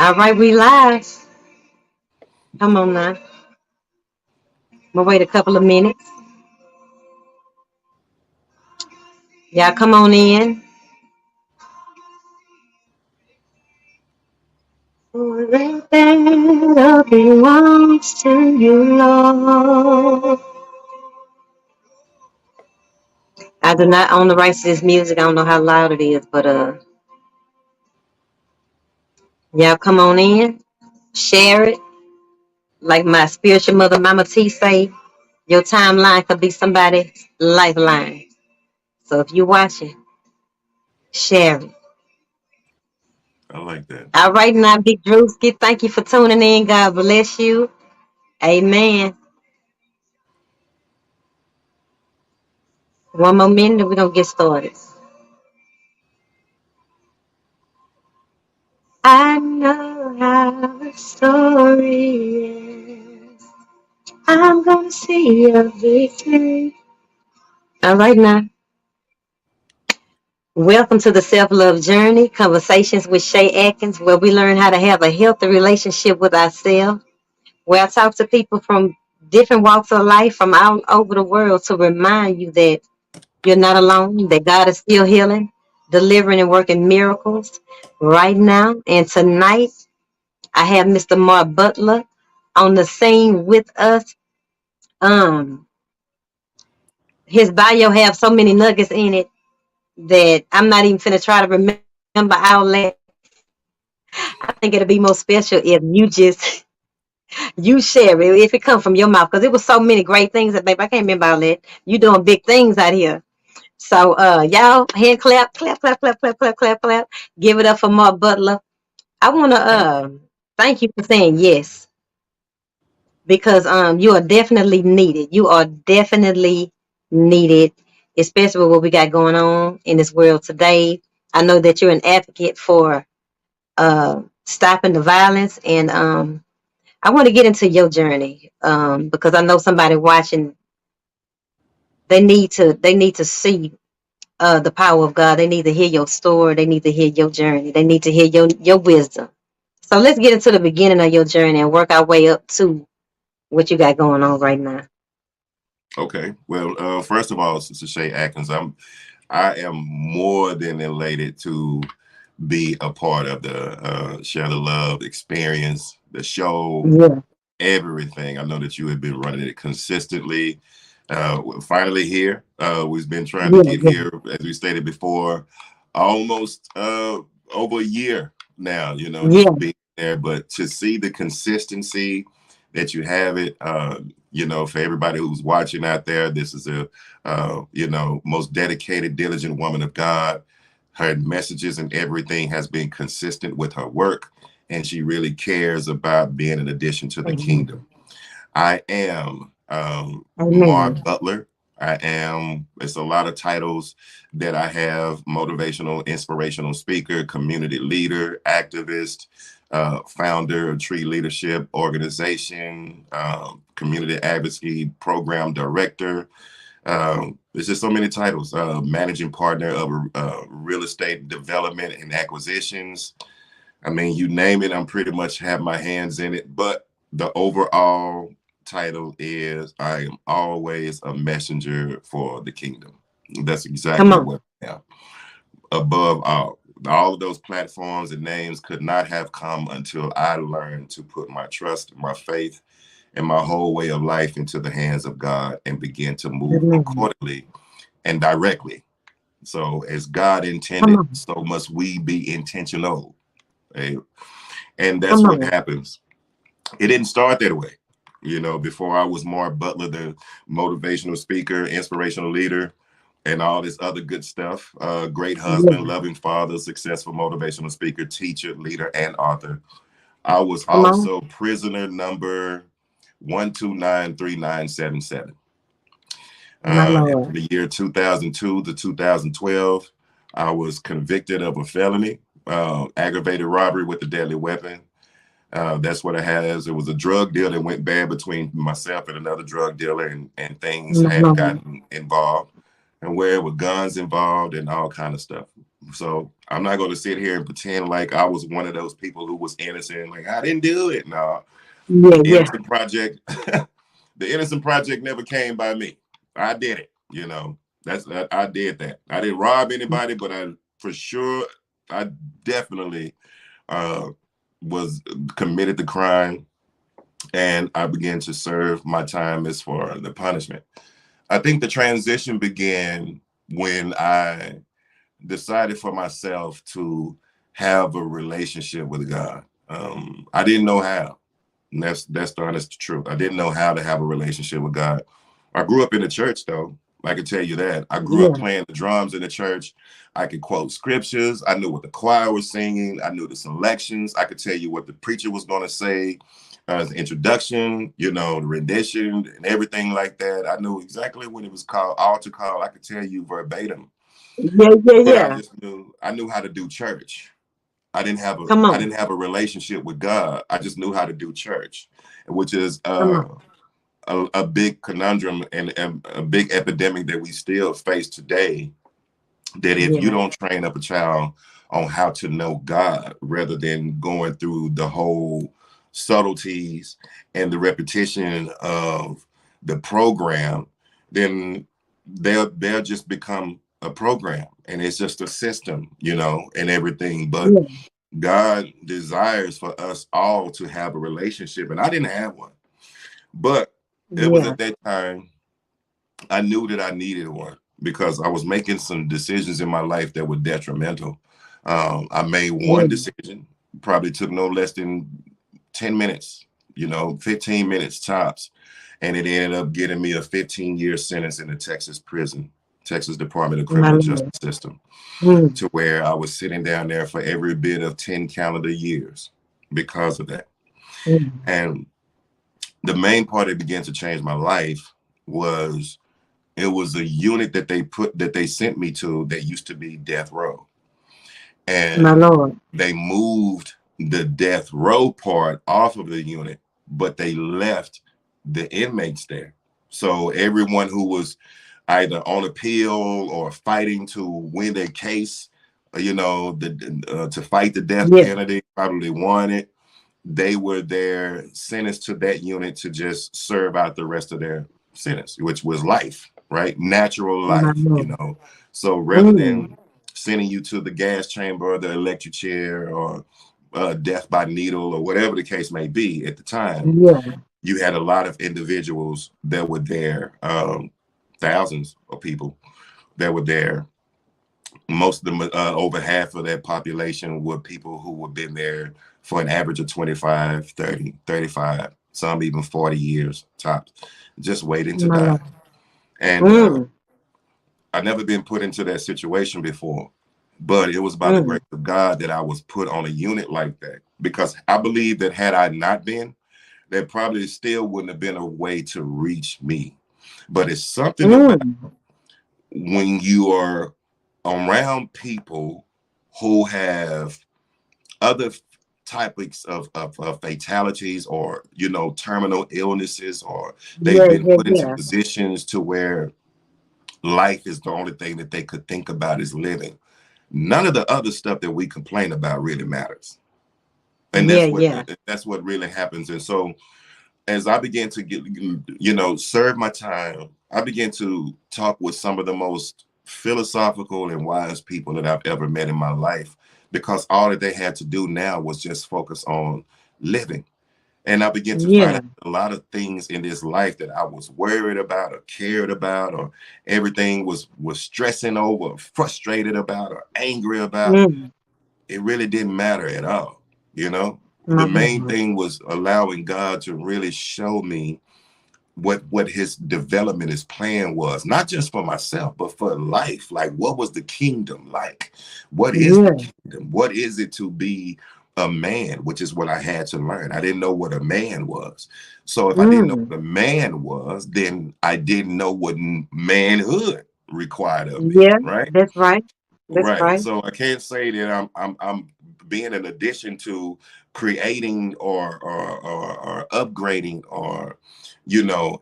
All right, we live. Come on now. We'll wait a couple of minutes. Y'all come on in. That belongs to you, Lord. I do not own the rights to this music. I don't know how loud it is, but y'all come on in. Share it. Like my spiritual mother, Mama T, say, your timeline could be somebody's lifeline. So if you're watching, share it. I like that. All right, now, Big Drewski, thank you for tuning in. God bless you. Amen. One more minute and we're going to get started. I know how the story ends. I'm going to see a victory. All right, now. Welcome to the Self-Love Journey, Conversations with Shei Atkins, where we learn how to have a healthy relationship with ourselves, where I talk to people from different walks of life from all over the world to remind you that you're not alone, that God is still healing, delivering, and working miracles right now. And tonight, I have Mr. Mar Butler on the scene with us. Um, his bio have so many nuggets in it that I'm not even finna try to remember all that. I think it'll be more special if you share it, if it comes from your mouth, because it was so many great things that, babe, I can't remember all that. You doing big things out here. So y'all hand clap, clap, clap, clap, clap, clap, clap, clap. Give it up for Mark Butler. I wanna Thank thank you for saying yes, because you are definitely needed. You are definitely needed, especially with what we got going on in this world today. I know that you're an advocate for stopping the violence, and I want to get into your journey because I know somebody watching. They need to see the power of God. They need to hear your story. They need to hear your journey. They need to hear your wisdom. So let's get into the beginning of your journey and work our way up to what you got going on right now. Okay. Well, first of all, Sister Shei Atkins, I am more than elated to be a part of the Share the Love experience, the show, Yeah. everything. I know that you have been running it consistently. We're finally here. We've been trying to Yeah. get Yeah. here, as we stated before, almost over a year now, Yeah. just being there. But to see the consistency that you have it, for everybody who's watching out there, this is a, most dedicated, diligent woman of God. Her messages and everything has been consistent with her work, and she really cares about being an addition to the Amen. kingdom. I am Mar Amen. Butler. It's a lot of titles that I have: motivational, inspirational speaker, community leader, activist, founder of Tree Leadership Organization, community advocacy program director. There's just so many titles. Managing partner of real estate development and acquisitions. I mean, you name it, I'm pretty much have my hands in it. But the overall title is I am always a messenger for the kingdom. That's Come exactly on. what I am. Above all of those platforms and names could not have come until I learned to put my trust, my faith, and my whole way of life into the hands of God and begin to move Amen. accordingly and directly. So as God Come intended, on. so must we be intentional. eh? And that's Come what on. happens. It didn't start that way. Before I was Mar Butler, the motivational speaker, inspirational leader, and all this other good stuff. Great husband, Yeah. loving father, successful motivational speaker, teacher, leader, and author. I was Come on. also prisoner number 1293977. My In Lord. the year 2002 to 2012, I was convicted of a felony, aggravated robbery with a deadly weapon. That's what I had. As it was a drug deal that went bad between myself and another drug dealer, and things My had Lord. gotten involved, and where with guns involved and all kind of stuff. So I'm not going to sit here and pretend like I was one of those people who was innocent. Like I didn't do it. No, Yeah, the yeah, innocent project, the innocent project never came by me. I did it. I did that. I didn't rob anybody, but I for sure, I definitely uh, was committed the crime, and I began to serve my time as for the punishment. I think the transition began when I decided for myself to have a relationship with God. I didn't know how. And that's the honest truth. I didn't know how to have a relationship with God. I grew up in the church, though. I can tell you that. I grew up yeah. playing the drums in the church. I could quote scriptures. I knew what the choir was singing. I knew the selections. I could tell you what the preacher was going to say, the introduction, the rendition, and everything like that. I knew exactly what it was called, altar call. I could tell you verbatim. Yeah, yeah, But yeah. I knew how to do church. I didn't have a Come I on, didn't have a relationship with God. I just knew how to do church, which is come on. a big conundrum and a big epidemic that we still face today. That if you Yeah, don't train up a child on how to know God, rather than going through the whole subtleties and the repetition of the program, then they'll just become a program, and it's just a system, and everything. But yeah, God desires for us all to have a relationship, and I didn't have one. But it was yeah. at that time I knew that I needed one because I was making some decisions in my life that were detrimental. I made one Mm, decision, probably took no less than 10 minutes, 15 minutes tops. And it ended up getting me a 15-year sentence in the Texas prison, Texas Department of my Criminal Lord. Justice System, Mm, to where I was sitting down there for every bit of 10 calendar years because of that. mm. And the main part that began to change my life was it was a unit that they sent me to that used to be death row. My And Lord. they moved the death row part off of the unit, but they left the inmates there. So everyone who was either on appeal or fighting to win their case, to fight the death Yeah, penalty, probably won it. They were there sentenced to that unit to just serve out the rest of their sentence, which was life, right? Natural my life. Lord. So rather Mm, than sending you to the gas chamber or the electric chair or death by needle or whatever the case may be at the time, yeah, you had a lot of individuals that were there, thousands of people that were there. Most of them, over half of that population were people who had been there for an average of 25, 30, 35, some even 40 years tops, just waiting to my die. Lord. And Mm, I'd never been put into that situation before, but it was by the mm, grace of God that I was put on a unit like that, because I believe that had I not been, there probably still wouldn't have been a way to reach me. But it's something about mm. when you are around people who have other topics of fatalities, or terminal illnesses, or they've Yeah, been yeah, put into yeah. positions to where life is the only thing that they could think about is living. None of the other stuff that we complain about really matters, and Yeah, yeah. that's what really happens. And so as I began to get, serve my time, I began to talk with some of the most philosophical and wise people that I've ever met in my life, because all that they had to do now was just focus on living. And I began to find Yeah. out a lot of things in this life that I was worried about or cared about, or everything was stressing over, or frustrated about, or angry about. Mm, It really didn't matter at all. You know, my the main Lord. thing was allowing God to really show me what his development, his plan was, not just for myself, but for life. Like, what was the kingdom like? What is the Yeah. kingdom? What is it to be a man? Which is what I had to learn. I didn't know what a man was. So if I didn't know Mm, what a man was, then I didn't know what manhood required of me, yeah, right? that's right. That's Right. right. So I can't say that I'm being an addition to creating or upgrading or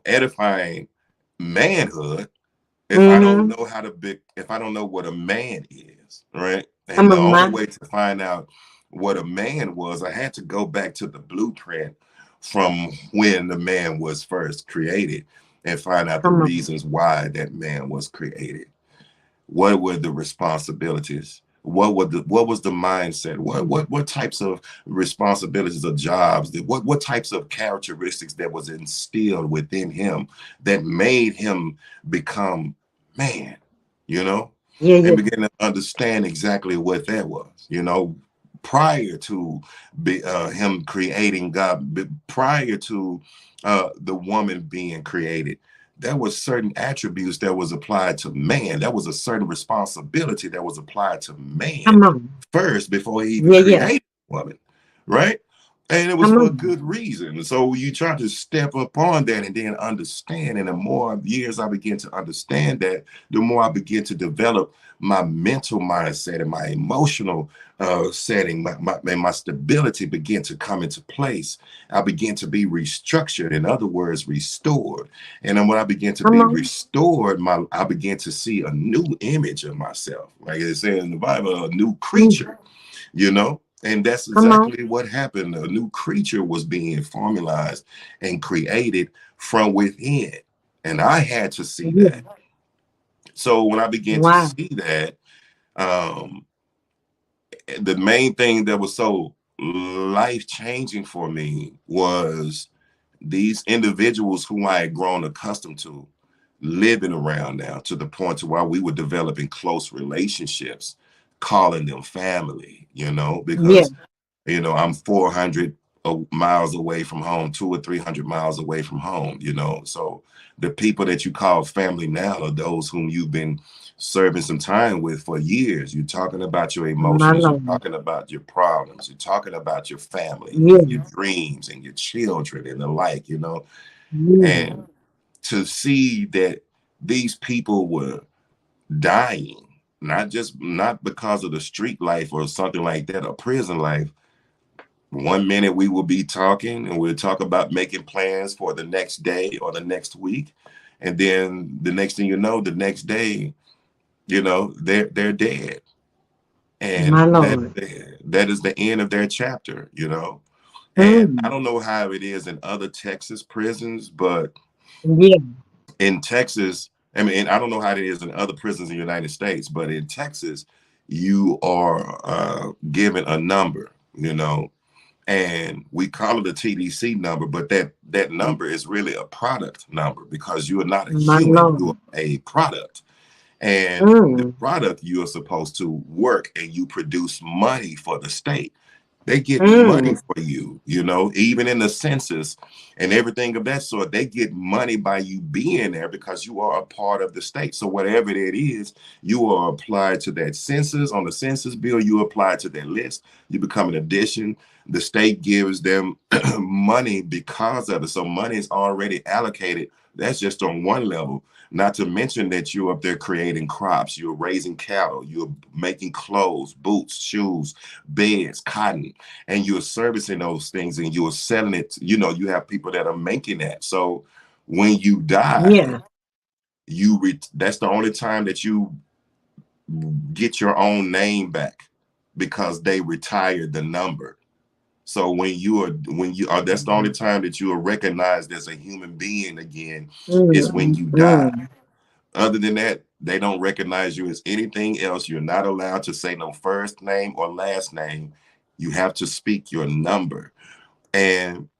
edifying manhood if I don't Mm-hmm. know how to be, if I don't know what a man is, right? And Come the on, only ma. way to find out what a man was, I had to go back to the blueprint from when the man was first created and find out the Come on. reasons why that man was created. What were the responsibilities? What was the mindset? What types of responsibilities or jobs? What types of characteristics that was instilled within him that made him become man? You know, Yeah, and yeah. begin to understand exactly what that was. Prior to him creating God, prior to the woman being created, there was certain attributes that was applied to man. There was a certain responsibility that was applied to man Come on. first before he even Yeah, yeah. created woman, right? And it was Come for a on. good reason. So you try to step upon that and then understand. And the more years I begin to understand that, the more I begin to develop my mental mindset and my emotional setting, and my stability begin to come into place. I begin to be restructured, in other words, restored. And then when I begin to Come be on. restored, I begin to see a new image of myself. Like it says in the Bible, a new Mm. creature, and that's Come on. exactly what happened. A new creature was being formalized and created from within. And I had to see Yeah. that. So when I began to Wow. see that, um, the main thing that was so life changing for me was these individuals who I had grown accustomed to living around now, to the point to where we were developing close relationships, calling them family, Yeah. because I'm 400 miles away from home, 200 or 300 miles away from home, So the people that you call family now are those whom you've been serving some time with for years. You're talking about your My emotions, you're Lord. talking about your problems, you're talking about your family and Yeah. your dreams and your children and the like. Yeah. And to see that these people were dying, not because of the street life or something like that, or prison life. One minute we will be talking and we'll talk about making plans for the next day or the next week. And then the next thing you know, the next day, they're dead. My And that Lord. that is the end of their chapter. And I Mm. don't know how it is in other Texas prisons, but Yeah. in Texas, I mean, I don't know how it is in other prisons in the United States, but in Texas, you are given a number, and we call it a TDC number, but that number is really a product number because you are not a My human, you Lord. are a product. And the Mm. product, you are supposed to work and you produce money for the state. They get money Mm. for you, even in the census and everything of that sort. They get money by you being there because you are a part of the state. So whatever it is, you are applied to that census. On the census bill, you apply to that list. You become an addition. The state gives them money because of it. So money is already allocated. That's just on one level. Not to mention that you're up there creating crops, you're raising cattle, you're making clothes, boots, shoes, beds, cotton, and you're servicing those things and you're selling it. You have people that are making that. So when you die, Yeah. that's the only time that you get your own name back because they retired the number. So when you are, that's the only time that you are recognized as a human being again, is when Mm. you die. Mm. Other than that, they don't recognize you as anything else. You're not allowed to say no first name or last name. You have to speak your number. And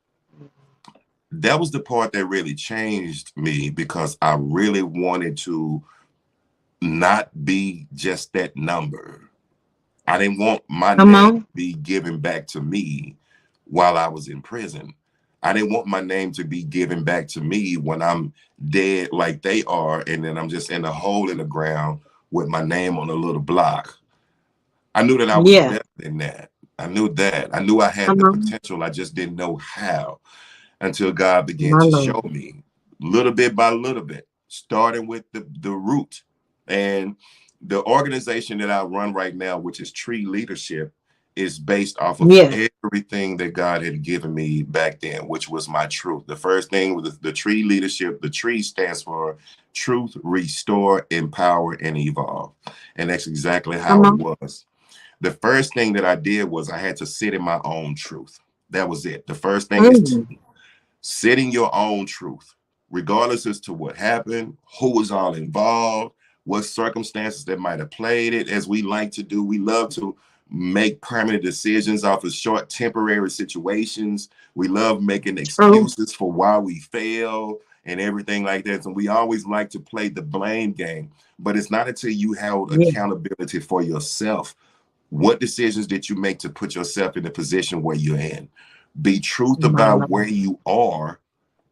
that was the part that really changed me because I really wanted to not be just that number. I didn't want my Come name to on. be given back to me while I was in prison. I didn't want my name to be given back to me when I'm dead like they are, and then I'm just in a hole in the ground with my name on a little block. I knew that I was Yeah. better than that. I knew that. I knew I had Come the on. potential. I just didn't know how until God began My to Lord. show me little bit by little bit, starting with the root. And the organization that I run right now, which is Tree Leadership, is based off of Yeah. everything that God had given me back then, which was my truth. The first thing was the Tree Leadership. The tree stands for Truth, Restore, Empower, and Evolve. And that's exactly how Come it on. was. The first thing that I did was I had to sit in my own truth. That was it. The first thing is Mm. setting your own truth, regardless as to what happened, who was all involved, what circumstances that might have played it. As we like to do, we love to make permanent decisions off of short, temporary situations. We love making True. excuses for why we fail and everything like that. And we always like to play the blame game. But it's not until you held Yeah. accountability for yourself. What decisions did you make to put yourself in the position where you're in? Be truth My about where Lord. you are,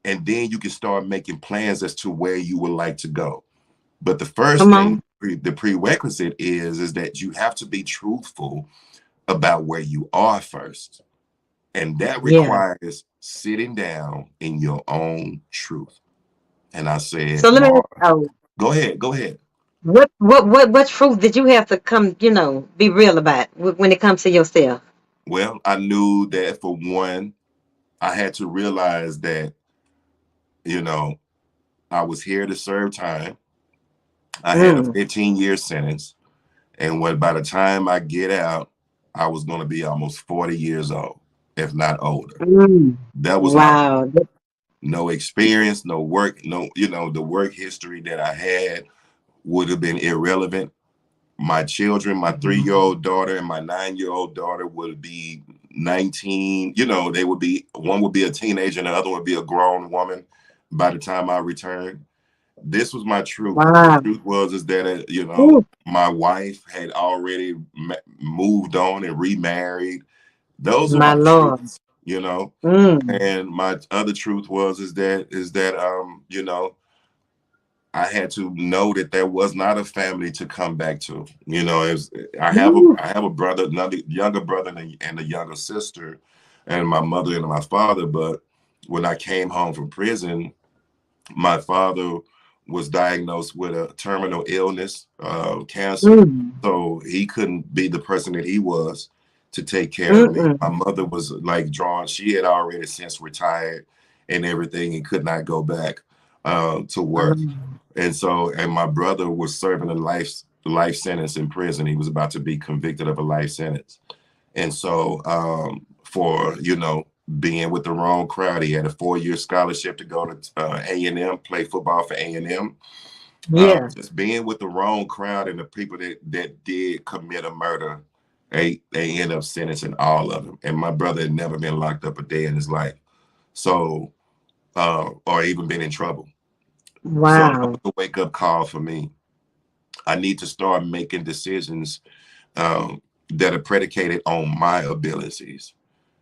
and then you can start making plans as to where you would like to go. But the first Come thing, on. the prerequisite is that you have to be truthful about where you are first. And that Yeah. requires sitting down in your own truth. And I said, So let me Mar, ask, oh, go ahead, go ahead. what truth did you have to come, be real about when it comes to yourself? Well, I knew that for one, I had to realize that, you know, I was here to serve time. I had a Mm. 15-year sentence. And when by the time I get out, I was going to be almost 40 years old, if not older. Mm. That was my Wow. no experience, no work, no, the work history that I had would have been irrelevant. My children, my 3-year-old daughter and my 9-year-old daughter would be 19. They would be, one would be a teenager and the other would be a grown woman by the time I returned. This was my truth. The Wow. truth was is that Ooh, my wife had already moved on and remarried. Those are my my Lord. truths, you know. Mm. And my other truth was is that I had to know that there was not a family to come back to. Ooh. I have a brother, another younger brother, and a younger sister, and my mother and my father. But when I came home from prison, my father was diagnosed with a terminal illness, cancer. Mm. So he couldn't be the person that he was to take care of me. Mm-mm. My mother was like drawn. She had already since retired and everything and could not go back to work. Um, And my brother was serving a life sentence in prison. He was about to be convicted of a life sentence. And so for, being with the wrong crowd, he had a 4-year scholarship to go to A&M, play football for A&M. yeah. Just being with the wrong crowd and the people that did commit a murder, they end up sentencing all of them. And my brother had never been locked up a day in his life. So, or even been in trouble. So that was Wow. a wake up call for me. I need to start making decisions that are predicated on my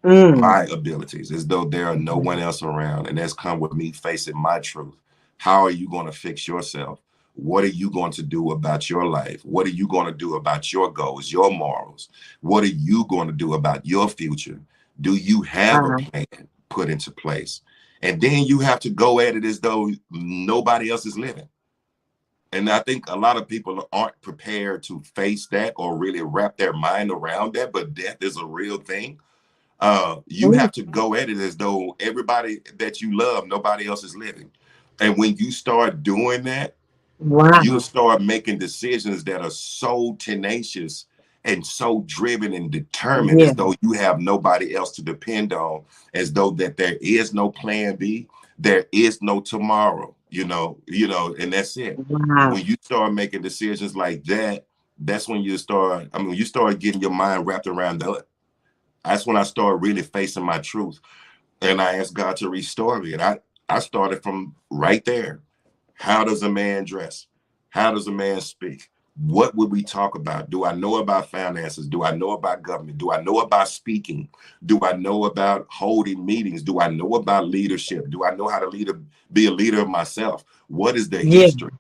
Mm. abilities, as though there are no one else around. And that's come with me facing my truth. How are you going to fix yourself? What are you going to do about your life? What are you going to do about your goals, your morals? What are you going to do about your future? Do you have a Wow. plan put into place? And then you have to go at it as though nobody else is living. And I think a lot of people aren't prepared to face that or really wrap their mind around that. But death is a real thing. You Ooh, have to go at it as though everybody that you love, nobody else is living. And when you start doing that, you'll wow. start making decisions that are so tenacious and so driven and determined, Yeah. as though you have nobody else to depend on, as though that there is no plan B, there is no tomorrow, and that's it. Wow. When you start making decisions like that, that's when you start getting your mind wrapped around that. That's when I started really facing my truth. And I asked God to restore me. And I started from right there. How does a man dress? How does a man speak? What would we talk about? Do I know about finances? Do I know about government? Do I know about speaking? Do I know about holding meetings? Do I know about leadership? Do I know how to be a leader of myself? What is the Yeah. history?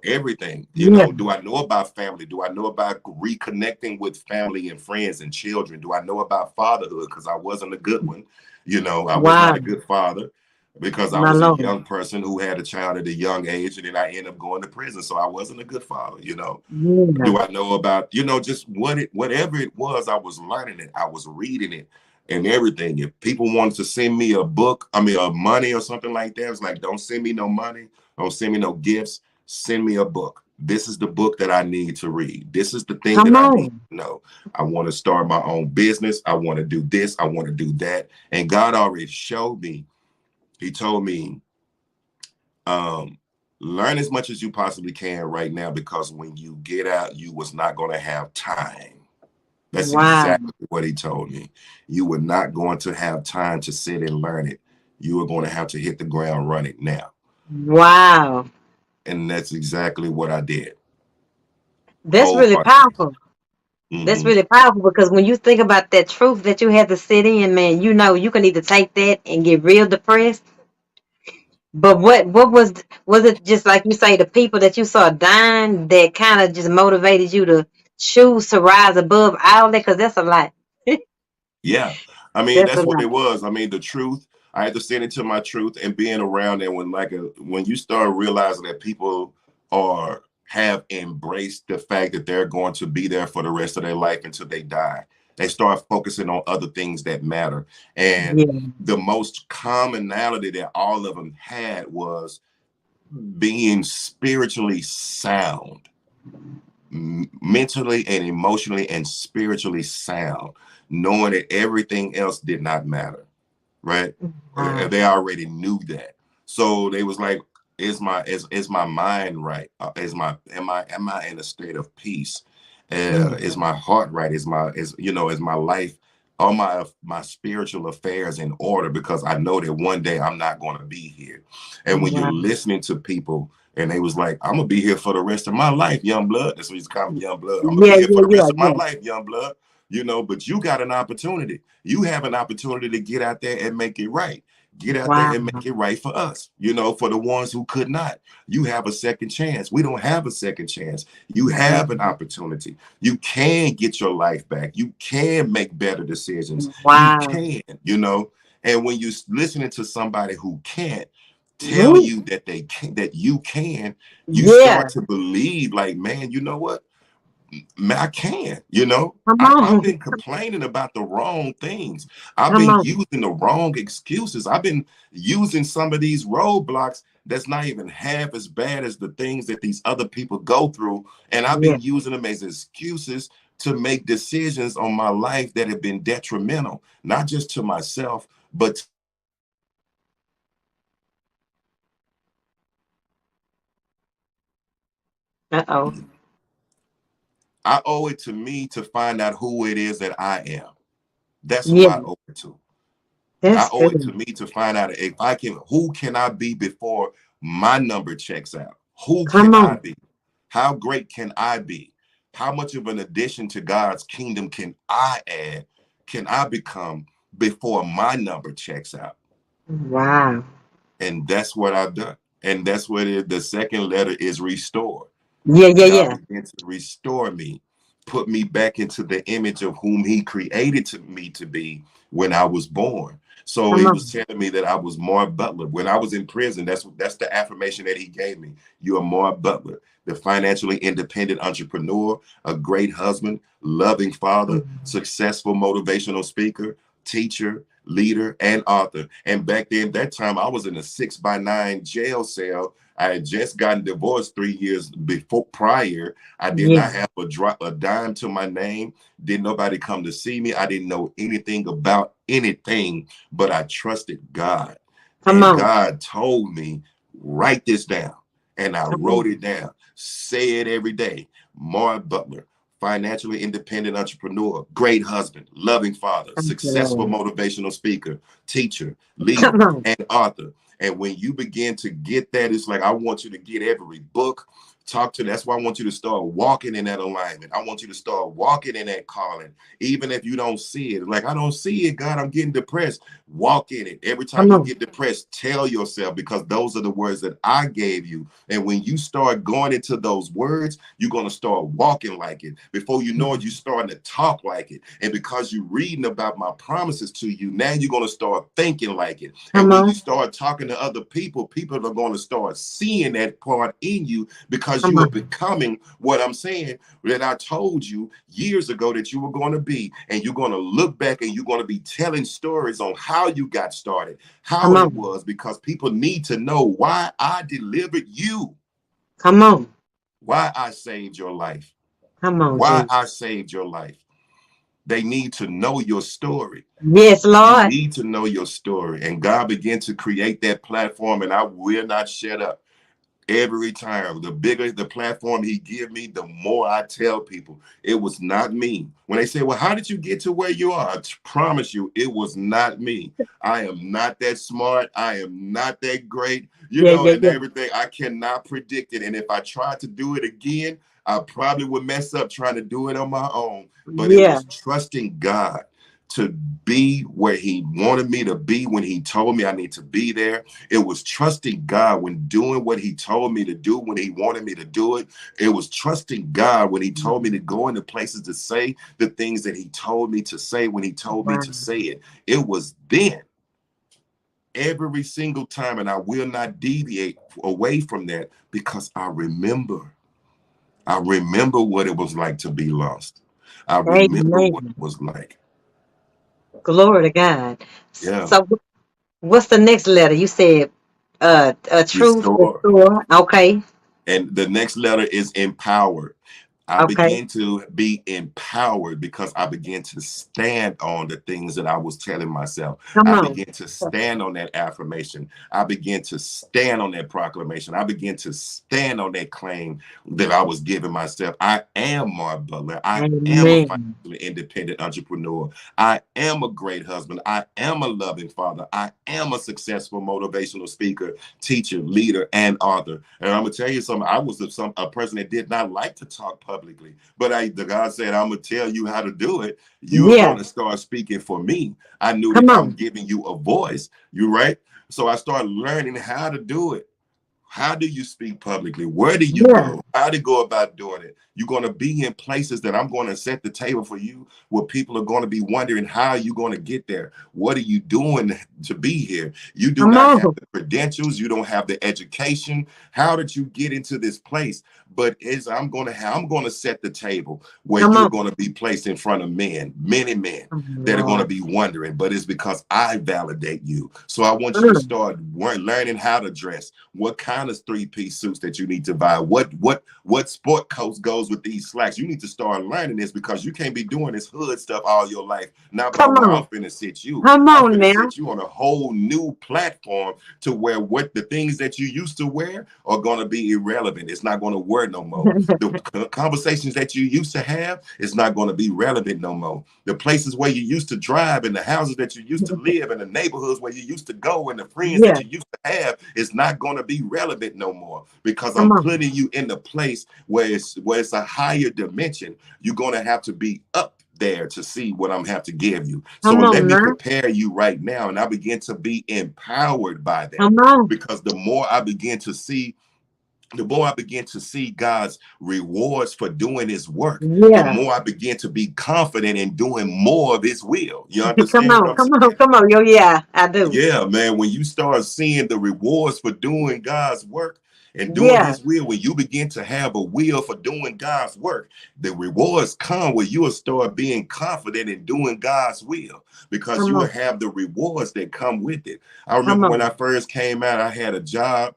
Everything. Yeah. Do I know about family? Do I know about reconnecting with family and friends and children? Do I know about fatherhood? Because I wasn't a good one. I was not Wow. a good father because I My was a Lord. young person who had a child at a young age, and then I ended up going to prison. So I wasn't a good father. Yeah. Do I know about, just whatever it was, I was learning it, I was reading it and everything. If people wanted to send me a book, money or something like that, it's like, don't send me no money, don't send me no gifts, send me a book. This is the book that I need to read. This is the thing that Come I need on. to know. I want to start my own business. I want to do this. I want to do that. And God already showed me. He told me, um, learn as much as you possibly can right now, because when you get out, you was not going to have time. That's Wow. exactly what he told me. You were not going to have time to sit and learn it. You were going to have to hit the ground running now. Wow. And that's exactly what I did. That's really Wholeheartedly. powerful. That's Hmm. really powerful because when you think about that truth that you had to sit in, man, you know you can either take that and get real depressed. But what was it just like you say, the people that you saw dying that kind of just motivated you to choose to rise above all that? Because that's a lot. Yeah. I mean, That's a that's what lot. it was. I mean, the truth, I had to sit into my truth and being around there when you start realizing that people have embraced the fact that they're going to be there for the rest of their life until they die. They start focusing on other things that matter. And Yeah. the most commonality that all of them had was being spiritually sound, mentally and emotionally and spiritually sound, knowing that everything else did not matter, right? Wow. They already knew that. So they was like, is my mind right? Am I in a state of peace? Mm. Is my heart right? Is my life, all my spiritual affairs in order? Because I know that one day I'm not going to be here. And when you're Wow. listening to people and they was like, I'm gonna be here for the rest of my life, young blood. That's what he's calling me, young blood. I'm gonna Yeah, be here for yeah, the yeah, rest of my yeah. life, young blood. But you got an opportunity. You have an opportunity to get out there and make it right. Get out there Wow. and make it right for us, for the ones who could not. You have a second chance. We don't have a second chance. You have an opportunity. You can get your life back. You can make better decisions. You Wow. can. And when you're listening to somebody who can't tell Woo. you that they can, that you can, you start Yeah. to believe, like, man, you know what? Man, I can, Come I've on. been complaining about the wrong things. I've Come been on. using the wrong excuses. I've been using some of these roadblocks that's not even half as bad as the things that these other people go through. And I've Yeah. been using them as excuses to make decisions on my life that have been detrimental, not just to myself, but to the people around me. And I owe it to me Uh-oh. I owe it to me to find out who it is that I am. That's who Yeah. I owe it to. I That's owe it good. to me to find out if who can I be before my number checks out? Who can Come I on. be? How great can I be? How much of an addition to God's kingdom can I add? Can I become before my number checks out? Wow. And that's what I've done. And that's what the second letter is, restore. Yeah, yeah, God yeah. began to restore me, put me back into the image of whom He created me to be when I was born. So Come He was on. telling me that I was Mar Butler. When I was in prison, that's the affirmation that He gave me. You are Mar Butler, the financially independent entrepreneur, a great husband, loving father, successful motivational speaker, teacher, leader, and author. And back then, that time, I was in a 6x9 jail cell. I had just gotten divorced 3 years before prior. I did Yeah. not have a dime to my name. Did nobody come to see me? I didn't know anything about anything, but I trusted God. Come And on. God told me, write this down. And I Come wrote on. it down. Say it every day. Mar Butler, financially independent entrepreneur, great husband, loving father, Thank you, successful Lord. motivational speaker, teacher, leader, Come on. and author. And when you begin to get that, it's like, I want you to get every book, that's why I want you to start walking in that alignment. I want you to start walking in that calling, even if you don't see it. Like, I don't see it, God, I'm getting depressed. Walk in it. Every time Come you on. get depressed, tell yourself, because those are the words that I gave you. And when you start going into those words, you're going to start walking like it. Before you know it, you're starting to talk like it. And because you're reading about my promises to you, now you're going to start thinking like it. And Come when you on. start talking to other people, people are going to start seeing that part in you, because Come you are on. becoming what I'm saying that I told you years ago that you were going to be. And you're going to look back and you're going to be telling stories on how you got started, how Come it on. was, because people need to know why I delivered you. Come on. Why I saved your life. Come on, Why Jesus. I saved your life. They need to know your story. Yes, You Lord. need to know your story. And God began to create that platform, and I will not shut up. Every time, the bigger the platform he give me, the more I tell people it was not me. When they say, well, how did you get to where you are? I promise you, it was not me. I am not that smart. I am not that great, Yeah, yeah, and yeah. everything. I cannot predict it. And if I tried to do it again, I probably would mess up trying to do it on my own. But it Yeah. was trusting God to be where he wanted me to be when he told me I need to be there. It was trusting God when doing what he told me to do when he wanted me to do it. It was trusting God when he told me to go into places to say the things that he told me to say when he told me Wow. to say it. It was then every single time, and I will not deviate away from that because I remember. I remember what it was like to be lost. I remember what Amen. it was like. Glory to God. Yeah. So what's the next letter? You said a truth Restore. restore. Okay. And the next letter is empowered. I Okay. began to be empowered because I began to stand on the things that I was telling myself. Come I on. began to stand on that affirmation. I began to stand on that proclamation. I began to stand on that claim that I was giving myself. I am Mar Butler. I am a Amen. financially independent entrepreneur. I am a great husband. I am a loving father. I am a successful motivational speaker, teacher, leader, and author. And I'm gonna tell you something. I was a person that did not like to talk publicly, but the God said, "I'm gonna tell you how to do it. You're Yeah. going to start speaking for me." I knew Come that I'm on. giving you a voice. You right? So I started learning how to do it. How do you speak publicly? Where do you Yeah. go? How to go about doing it? You're going to be in places that I'm going to set the table for you where people are going to be wondering how you're going to get there. What are you doing to be here? You do Come not have on. the credentials. You don't have the education. How did you get into this place? But I'm going to set the table where Come you're on. going to be placed in front of men, many men Oh, that are going to Lord. be wondering, but it's because I validate you. So I want you to Mm. start learning how to dress, what kind of three-piece suits that you need to buy, what sport coat goes with these slacks. You need to start learning this because you can't be doing this hood stuff all your life. Not by Come where I'm on. finna sit you. Come I'm on finna now. sit you on a whole new platform to where what the things that you used to wear are going to be irrelevant. It's not going to wear no more. The conversations that you used to have is not going to be relevant no more. The places where you used to drive and the houses that you used to live and the neighborhoods where you used to go and the friends that Yeah. you used to have is not going to be relevant no more because Come I'm on. putting you in the place where it's a higher dimension. You're going to have to be up there to see what I'm have to give you. So Come let on me now. prepare you right now, and I begin to be empowered by that Come on. because the more I begin to see God's rewards for doing his work, the Yeah. more I begin to be confident in doing more of his will. You Come understand what on. I'm Come on. saying? Come on. Yo, yeah, I do. Yeah, man, when you start seeing the rewards for doing God's work and doing Yeah. his will, when you begin to have a will for doing God's work, the rewards come where you will start being confident in doing God's will because Come you will on. have the rewards that come with it. I Come remember when on. I first came out, I had a job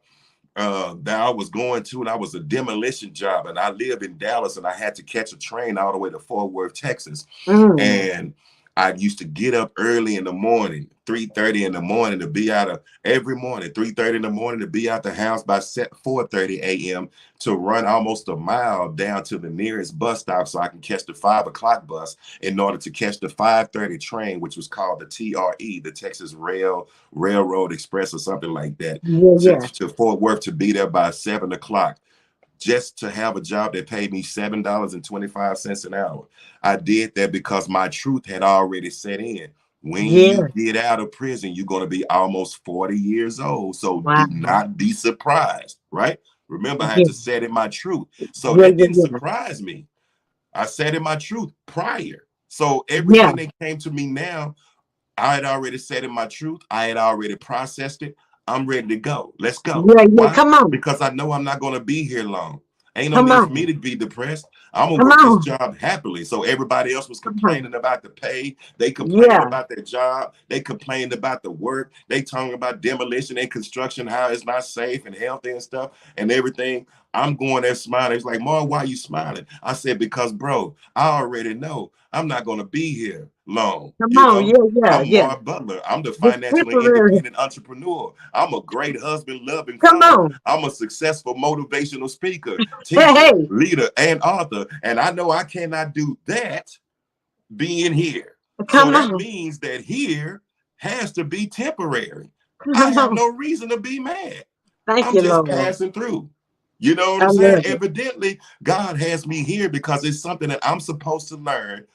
that I was going to, and I was a demolition job, and I lived in Dallas, and I had to catch a train all the way to Fort Worth, Texas, Mm. and I used to get up early in the morning, 3:30 in the morning to be out of every morning, 3:30 in the morning to be out the house by 4:30 a.m. to run almost a mile down to the nearest bus stop so I can catch the 5 o'clock bus in order to catch the 5:30 train, which was called the TRE, the Texas Railroad Express or something like that, Yeah, yeah. to Fort Worth to be there by 7 o'clock just to have a job that paid me $7.25 an hour. I did that because my truth had already set in. When you Yeah. get out of prison, you're going to be almost 40 years old. So Wow. do not be surprised, right? Remember, I had Yeah. to set in my truth. So Yeah, that yeah, didn't yeah. surprise me. I said in my truth prior. So Yeah. everything that came to me now, I had already said in my truth. I had already processed it. I'm ready to go. Let's go. Yeah, yeah. Why? Come on. Because I know I'm not going to be here long. Ain't no Come need for me on. to be depressed. I'm gonna Come work this on. job happily. So everybody else was Come on. complaining about the pay. They complained Yeah. about their job. They complained about the work. They talking about demolition and construction, how it's not safe and healthy and stuff and everything. I'm going there smiling. He's like, Mar, why are you smiling? I said, because, bro, I already know I'm not going to be here long. Come You on. know, Yeah. I'm Mar Butler. I'm the It's financially temporary. independent entrepreneur. I'm a great husband, loving Come father. on. I'm a successful motivational speaker, Hey, teacher, hey. leader, and author. And I know I cannot do that being here. So Come that on. means that here has to be temporary. I Come have on. no reason to be mad. Thank I'm you, just Lord. passing through. You know what I I'm saying? love it. Evidently, God has me here because it's something that I'm supposed to learn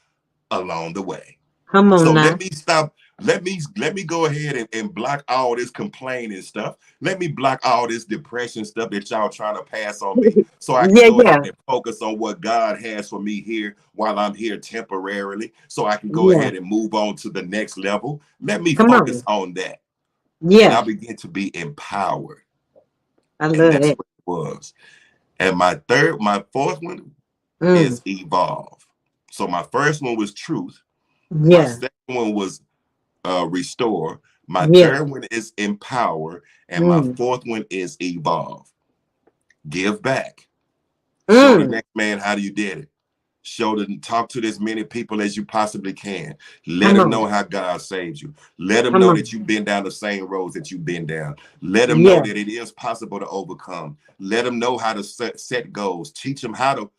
along the way. Come So on now. let me stop. Let me go ahead and block all this complaining stuff. Let me block all this depression stuff that y'all trying to pass on me so I can Yeah, go ahead yeah. and focus on what God has for me here while I'm here temporarily so I can go Yeah. ahead and move on to the next level. Let me Come focus on. on that. And Yeah. I begin to be empowered. I And love that's it. what it was. And my fourth one Mm. is evolve. So my first one was truth. My Yeah. second one was restore. My Yeah. third one is empower. And my Mm. fourth one is evolve. Give back. Show the Mm. next man how you did it. Talk to as many people as you possibly can. Let Come them on. know how God saved you. Let them Come know on. that you've been down the same roads that you've been down. Let them know Yeah. that it is possible to overcome. Let them know how to set goals. Teach them how to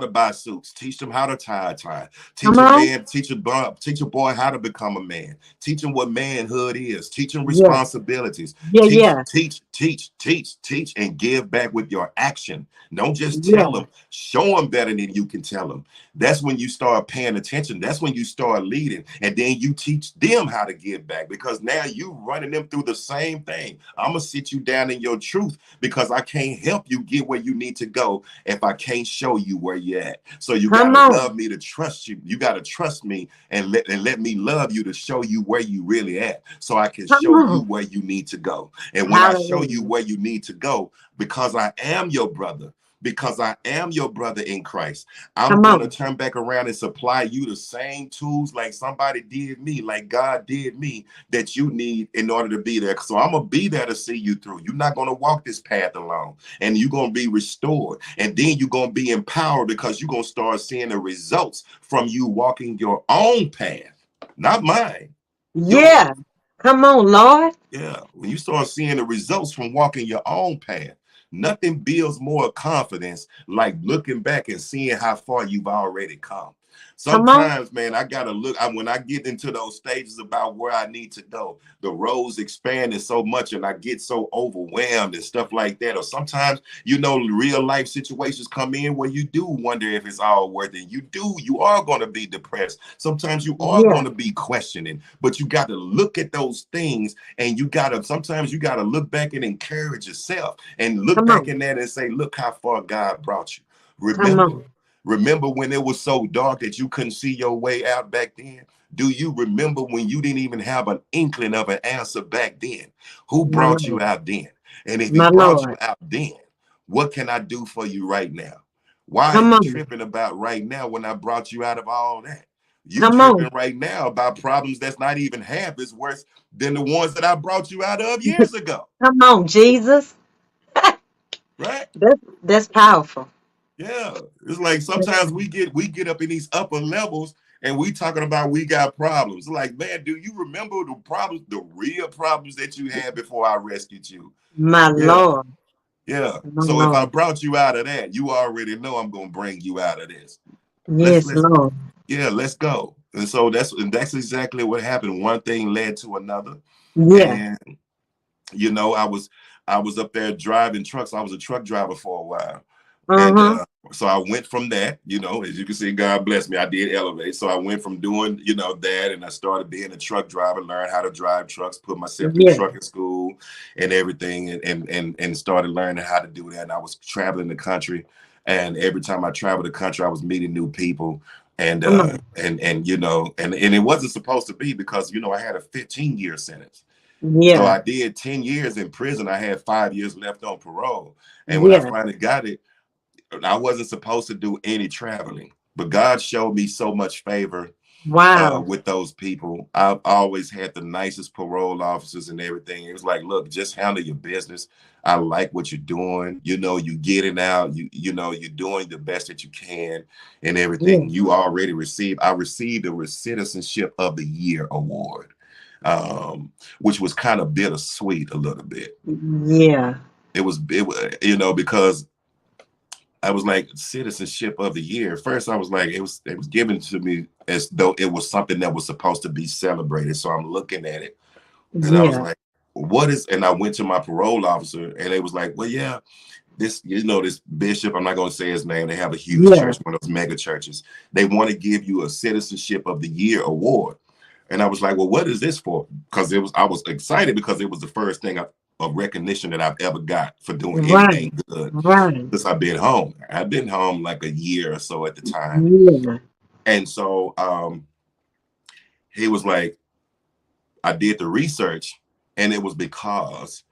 buy suits. Teach them how to tie a tie. Come Teach a on. man, teach a boy how to become a man. Teach them what manhood is. Teach them Yeah. responsibilities. Yeah. Yeah. Teach, and give back with your action. Don't just tell Yeah. them. Show them better than you can tell them. That's when you start paying attention. That's when you start leading, and then you teach them how to give back because now you running them through the same thing. I'm gonna sit you down in your truth because I can't help you get where you need to go if I can't show you where you're at. So you Come gotta on. love me to trust you. You gotta trust me and let me love you to show you where you really at. So I can Come show you on. where you need to go. And when I show you Hallelujah. where you need to go, because I am your brother, because I am your brother in Christ, I'm Come gonna on. turn back around and supply you the same tools like somebody did me, like God did me, that you need in order to be there. So I'm gonna be there to see you through. You're not gonna walk this path alone, and you're gonna be restored, and then you're gonna be empowered because you're gonna start seeing the results from you walking your own path, not mine, yours. Yeah. Come on, Lord. Yeah, when you start seeing the results from walking your own path, nothing builds more confidence like looking back and seeing how far you've already come. Come on. Sometimes, man, I gotta look. When I get into those stages about where I need to go, the roads expanding so much, and I get so overwhelmed and stuff like that. Or sometimes, real life situations come in where you do wonder if it's all worth it. You are going to be depressed. Sometimes you are Yeah. going to be questioning, but you got to look at those things and sometimes you gotta look back and encourage yourself and look Come back on. in that and say, look how far God brought you. Come Remember, on. remember when it was so dark that you couldn't see your way out back then? Do you remember when you didn't even have an inkling of an answer back then? Who My brought you Lord. out then? And if he My brought you Lord. out then, what can I do for you right now? Why are Come you on. tripping about right now when I brought you out of all that? You Come tripping on. right now about problems that's not even half as worse than the ones that I brought you out of years ago, Come on, Jesus. right? That's powerful. Yeah, it's like sometimes we get up in these upper levels and we talking about we got problems. Like, man, do you remember the problems, the real problems that you had before I rescued you? My Yeah, Lord. yeah. My So if I Lord. brought you out of that, you already know I'm gonna bring you out of this. Let's Yes, let's Lord. yeah, let's go. And so that's exactly what happened. One thing led to another, Yeah. and I was up there driving trucks. I was a truck driver for a while. And Uh-huh. so I went from that, as you can see, God bless me, I did elevate. So I went from doing, that, and I started being a truck driver, learned how to drive trucks, put myself through Yeah. trucking school and everything, and started learning how to do that. And I was traveling the country, and every time I traveled the country, I was meeting new people. And Come on. and it wasn't supposed to be because I had a 15-year sentence. So Yeah. I did 10 years in prison. I had 5 years left on parole. And when I Yeah. finally got it, I wasn't supposed to do any traveling, but God showed me so much favor Wow. with those people. I've always had the nicest parole officers and everything. It was like, look, just handle your business. I like what you're doing. You know, you get it out. You know, you're doing the best that you can and Yeah. everything. You already received. I received the Citizenship of the Year award, which was kind of bittersweet a little bit. Yeah. It was, you know, because I was like citizenship of the year. First, I was like, it was given to me as though it was something that was supposed to be celebrated. So I'm looking at it, and I was Yeah. like, what is? And I went to my parole officer, and they was like, well, yeah, this, you know, this bishop. I'm not going to say his name. They have a huge Yeah. church, one of those mega churches. They want to give you a citizenship of the year award. And I was like, well, what is this for? Because I was excited because it was the first thing of recognition that I've ever got for doing Right. anything good Right. since I've been home. I've been home like a year or so at the time. Yeah. And so he was like, I did the research, and it was because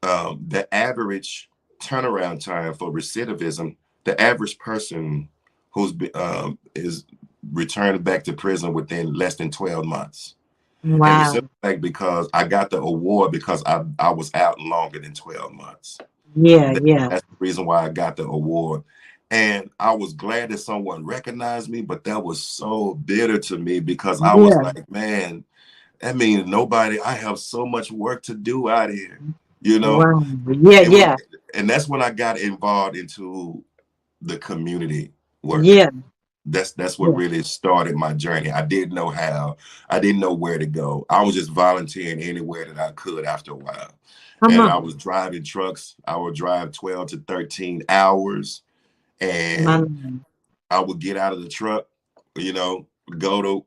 the average turnaround time for recidivism, the average person is returned back to prison within less than 12 months. And Wow. recidivism, like, because I got the award because I was out longer than 12 months. Yeah. Yeah. That's the reason why I got the award. And I was glad that someone recognized me, but that was so bitter to me because I was Yeah. like, man, that means nobody, I have so much work to do out here, you know? Wow. Yeah. It was, Yeah. and that's when I got involved into the community work. Yeah. That's what Yeah. really started my journey. I didn't know how, I didn't know where to go. I was just volunteering anywhere that I could after a while. Come And I on. was driving trucks. I would drive 12 to 13 hours, My and Lord. I would get out of the truck, you know,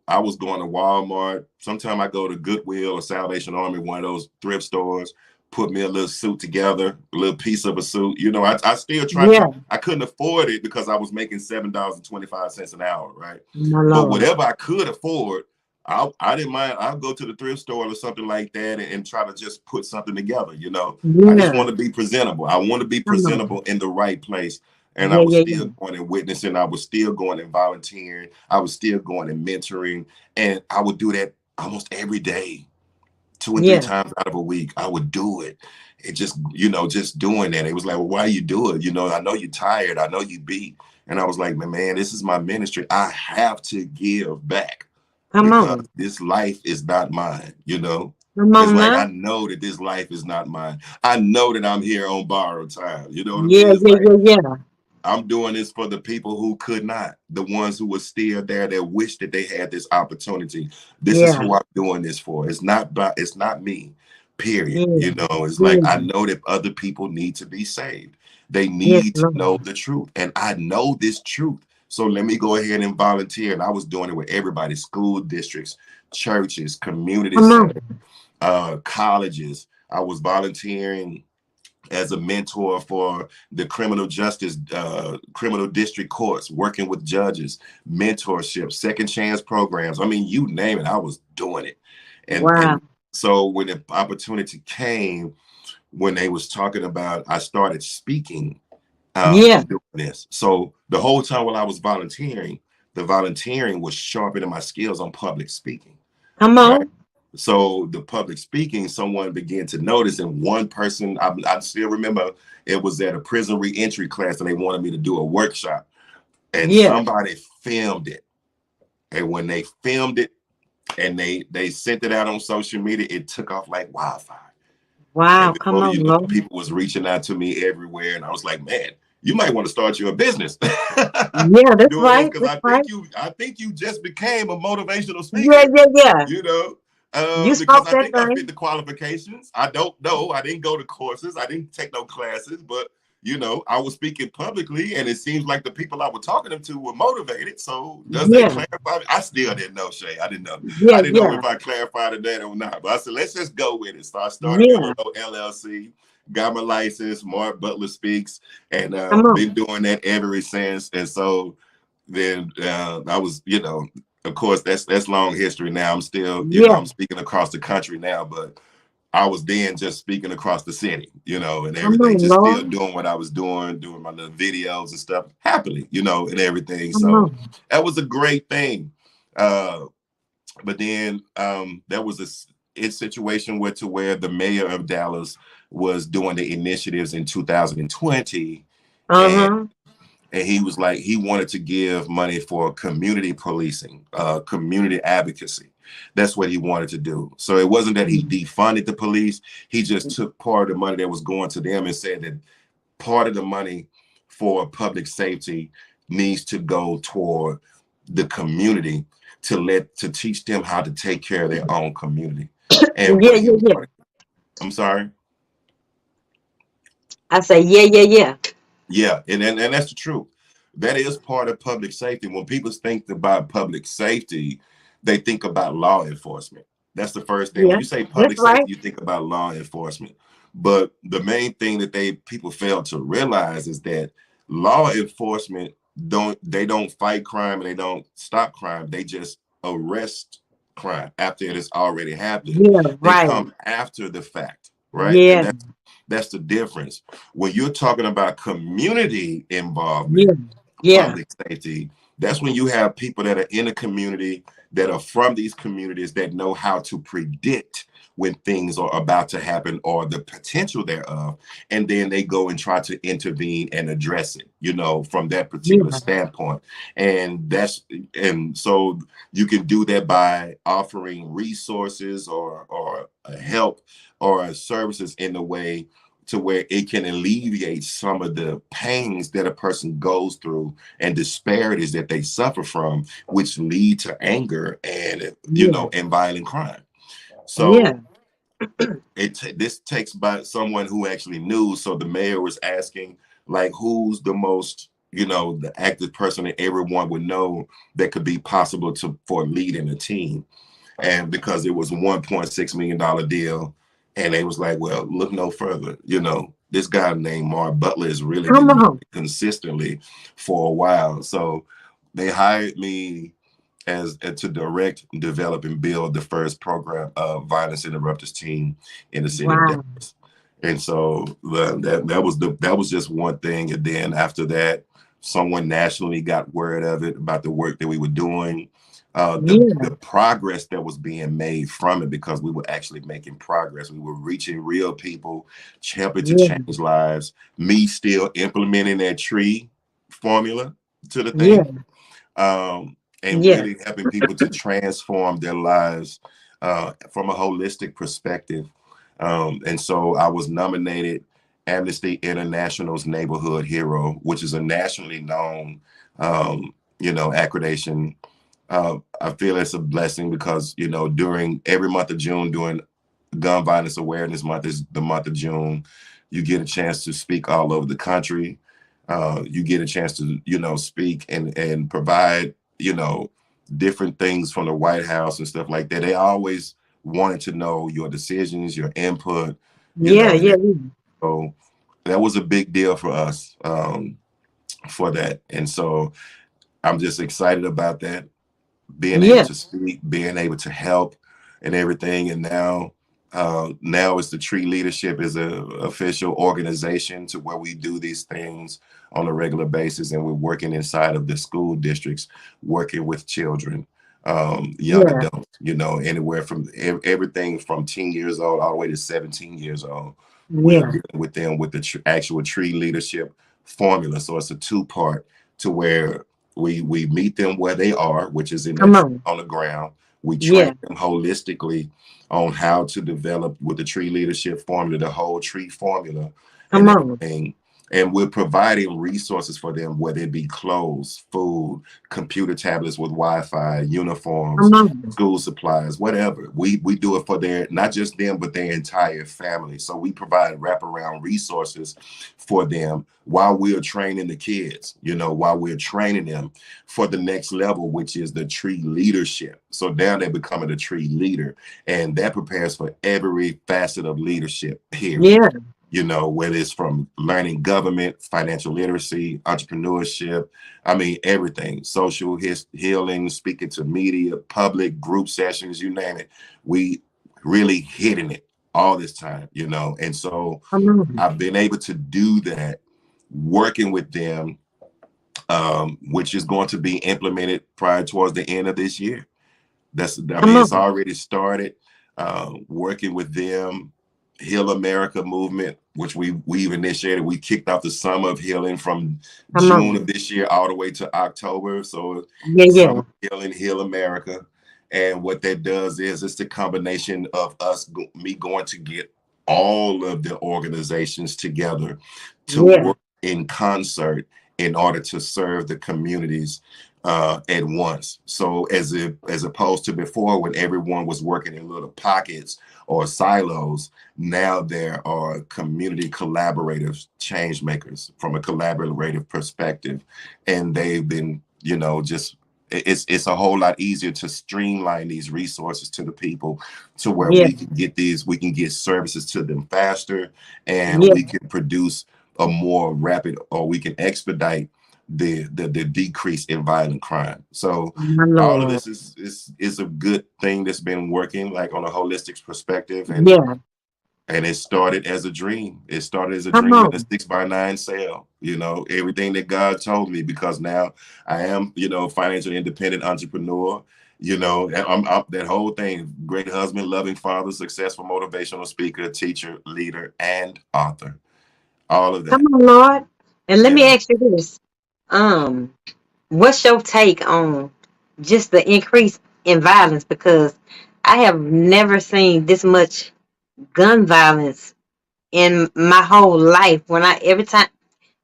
I was going to Walmart. Sometimes I go to Goodwill or Salvation Army, one of those thrift stores, put me a little suit together, a little piece of a suit. You know, I still tried Yeah. to, I couldn't afford it because I was making $7.25 an hour, right? My But Lord. whatever I could afford, I didn't mind. I'll go to the thrift store or something like that and try to just put something together, you know. I just Yeah. want to be presentable. I want to be Come on. presentable in the right place. And I Yeah. was Yeah. still Yeah. going and witnessing. I was still going and volunteering. I was still going and mentoring. And I would do that almost every day, two or three Yeah. times out of a week. I would do it. It just, you know, just doing that. It was like, well, why you do it? You know, I know you're tired. I know you beat. And I was like, man, this is my ministry. I have to give back Come because on. this life is not mine, you know? Come It's on like I now. know that this life is not mine. I know that I'm here on borrowed time. You know what I Yeah. mean? It's Yeah. like Yeah. Yeah. I'm doing this for the people who could not, the ones who were still there that wish that they had this opportunity. This is Yeah. who I'm doing this for. It's not me, period. Yeah. You know, it's like I Yeah. know that other people need to be saved. They Yes, need to know Lord. the truth. And I know this truth. So let me go ahead and volunteer. And I was doing it with everybody, school districts, churches, community Come centers, on. colleges. I was volunteering as a mentor for the criminal district courts, working with judges, mentorship, second chance programs. I mean, you name it, I was doing it. And Wow. so when the opportunity came, when they was talking about, I started speaking Yeah. and doing this. So the whole time while I was volunteering, the volunteering was sharpening my skills on public speaking, Come right? on. So the public speaking, someone began to notice, and one person, I still remember, it was at a prison reentry class, and they wanted me to do a workshop, and Yeah. somebody filmed it. And when they filmed it and they sent it out on social media, it took off like wildfire. Wow. And Come before on, you know it, Lord. people was reaching out to me everywhere, and I was like, man, you might want to start your business Yeah, that's doing this right. because That's right. I think you just became a motivational Yeah, speaker, yeah, yeah. you know, You because spoke I that think I fit thing. the qualifications. I don't know. I didn't go to courses. I didn't take no classes, but you know, I was speaking publicly, and it seems like the people I was talking to were motivated. So does that Yeah. clarify? I still didn't know, Shay. I didn't know. Yeah, I didn't know yeah. if I clarified that or not. But I said, let's just go with it. So I started me a Yeah. little LLC, got my license, Mar Butler Speaks, and Come been on. doing that ever since. And so then I was, you know, of course, that's long history now. I'm still, you know, Yeah. I'm speaking across the country now, but I was then just speaking across the city, you know, and Come everything, on, just still Lord. doing what I was doing my little videos and stuff happily, you know, and everything. Come So on. that was a great thing. Uh, But then there was a situation where the mayor of Dallas was doing the initiatives in 2020, and Uh-huh. he was like, he wanted to give money for community policing, community advocacy. That's what he wanted to do. So it wasn't that he defunded the police. He just took part of the money that was going to them and said that part of the money for public safety needs to go toward the community to teach them how to take care of their own community. And Yeah, what he yeah, was yeah. I'm sorry. I say, yeah, yeah, yeah. Yeah, and that's the truth. That is part of public safety. When people think about public safety, they think about law enforcement. That's the first thing. When Yeah. you say That's public right. safety, you think about law enforcement. But the main thing that people fail to realize is that law enforcement don't fight crime and they don't stop crime. They just arrest crime after it has already happened. Yeah, They right. come after the fact, right? And Yeah, that's the difference. When you're talking about community involvement, yeah, yeah, public safety, that's when you have people that are in the community, that are from these communities, that know how to predict when things are about to happen or the potential thereof, and then they go and try to intervene and address it, from that particular yeah, standpoint. And so you can do that by offering resources or help or services in a way to where it can alleviate some of the pains that a person goes through and disparities that they suffer from, which lead to anger and yeah, and violent crime. yeah. So this takes by someone who actually knew. So the mayor was asking, like, who's the most, the active person that everyone would know that could be possible for leading a team. And because it was a $1.6 million deal, and they was like, well, look no further. This guy named Mar Butler has really Come been doing on. it consistently for a while. So they hired me as to direct, develop, and build the first program of violence interrupters team in the city of Wow. Dallas. And so that was just one thing. And then after that, someone nationally got word of it about the work that we were doing, Yeah, the progress that was being made from it, because we were actually making progress. We were reaching real people, helping to yeah, change lives. Me still implementing that tree formula to the yeah, thing, and yeah. really helping people to transform their lives from a holistic perspective. And so I was nominated Amnesty International's Neighborhood Hero, which is a nationally known, accreditation. I feel it's a blessing because, during every month of June, during Gun Violence Awareness Month is the month of June, you get a chance to speak all over the country. You get a chance to, speak and provide, different things from the White House and stuff like that. They always wanted to know your decisions, your input, Yeah, and yeah, so that was a big deal for us, for that. And so I'm just excited about that, being able yeah. to speak, being able to help, and everything. And now it's the Tree Leadership is a official organization to where we do these things on a regular basis, and we're working inside of the school districts, working with children, young Yeah, adults, anywhere from everything from 10 years old all the way to 17 years old. We are yeah. dealing with them with the actual Tree Leadership formula. So it's a two-part, to where we meet them where they are, which is in their Come tree on. on the ground. We train Yeah, them holistically on how to develop with the Tree Leadership formula, the whole tree formula, come and on. everything. And we're providing resources for them, whether it be clothes, food, computer tablets with Wi-Fi, uniforms, Come on. school supplies, whatever. We do it for their, not just them, but their entire family. So we provide wraparound resources for them while we're training the kids, while we're training them for the next level, which is the tree leadership. So now they're becoming a tree leader, and that prepares for every facet of leadership, period. Yeah, Whether it's from learning government, financial literacy, entrepreneurship, I mean, everything, social healing, speaking to media, public group sessions, you name it. We really hitting it all this time, and so come on. I've been able to do that, working with them, which is going to be implemented prior towards the end of this year. I Come mean, it's on. already started. Working with them, Heal America movement, which we've initiated. We kicked off the Summer of Healing from Come June on. of this year all the way to October. So Yeah, Summer yeah. of Healing, Heal America. And what that does is it's the combination of me going to get all of the organizations together to Yeah. work in concert in order to serve the communities at once. So as opposed to before when everyone was working in little pockets or silos, now there are community collaborative change makers from a collaborative perspective, and they've been, just it's a whole lot easier to streamline these resources to the people to where Yeah. we can get services to them faster, and Yeah. we can produce a more rapid, or we can expedite the decrease in violent crime. So My all of Lord. this is a good thing that's been working like on a holistic perspective, Yeah. and it started as a dream. It started as a Come dream in a on. 6x9 cell. Everything that God told me, because now I am, financially independent entrepreneur. I'm that whole thing: great husband, loving father, successful motivational speaker, teacher, leader, and author. All of Come that. on, Lord. And let me Yeah. ask you this. Um, what's your take on just the increase in violence? Because I have never seen this much gun violence in my whole life. Every time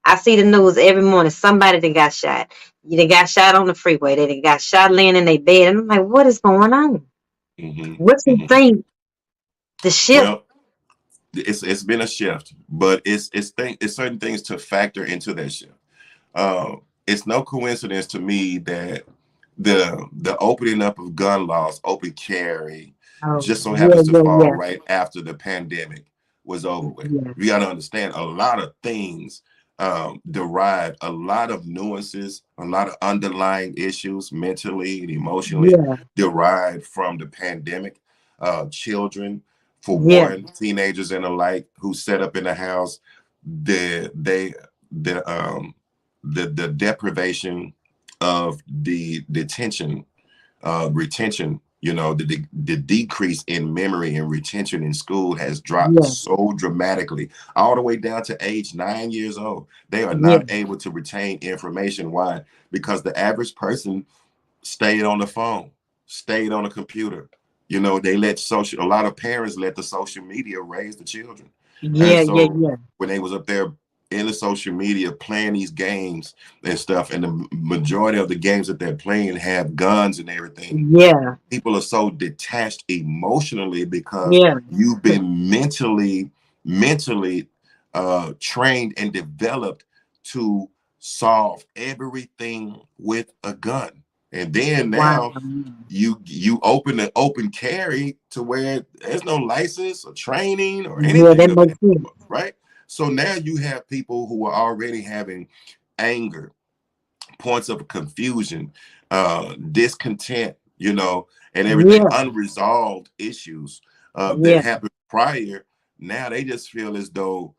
I see the news every morning, somebody that got shot. They got shot on the freeway. They got shot laying in their bed. And I'm like, what is going on? hmm What do you hmm think the shift? Well, it's been a shift, but it's certain things to factor into that shift. It's no coincidence to me that the opening up of gun laws, open carry, Oh, just so yeah, happens to yeah, fall yeah, right after the pandemic was over with. yeah, We got to understand a lot of things derive a lot of nuances, a lot of underlying issues mentally and emotionally yeah, derived from the pandemic. Children, for yeah, one, teenagers and the like, who set up in the house, the they the the deprivation of the detention retention, the decrease in memory and retention in school has dropped yeah, so dramatically, all the way down to age 9 years old. They are yeah, not able to retain information. Why? Because the average person stayed on the phone, stayed on the computer. They a lot of parents let the social media raise the children. And yeah, yeah, so yeah, when they was up there in the social media playing these games and stuff, and the majority of the games that they're playing have guns and everything, yeah, people are so detached emotionally because yeah, you've been mentally trained and developed to solve everything with a gun. And then wow, now you open the open carry to where there's no license or training or yeah, anything that of makes that sense. sort, right? So now you have people who are already having anger, points of confusion, discontent, and everything, Yeah, unresolved issues that yeah, happened prior. Now they just feel as though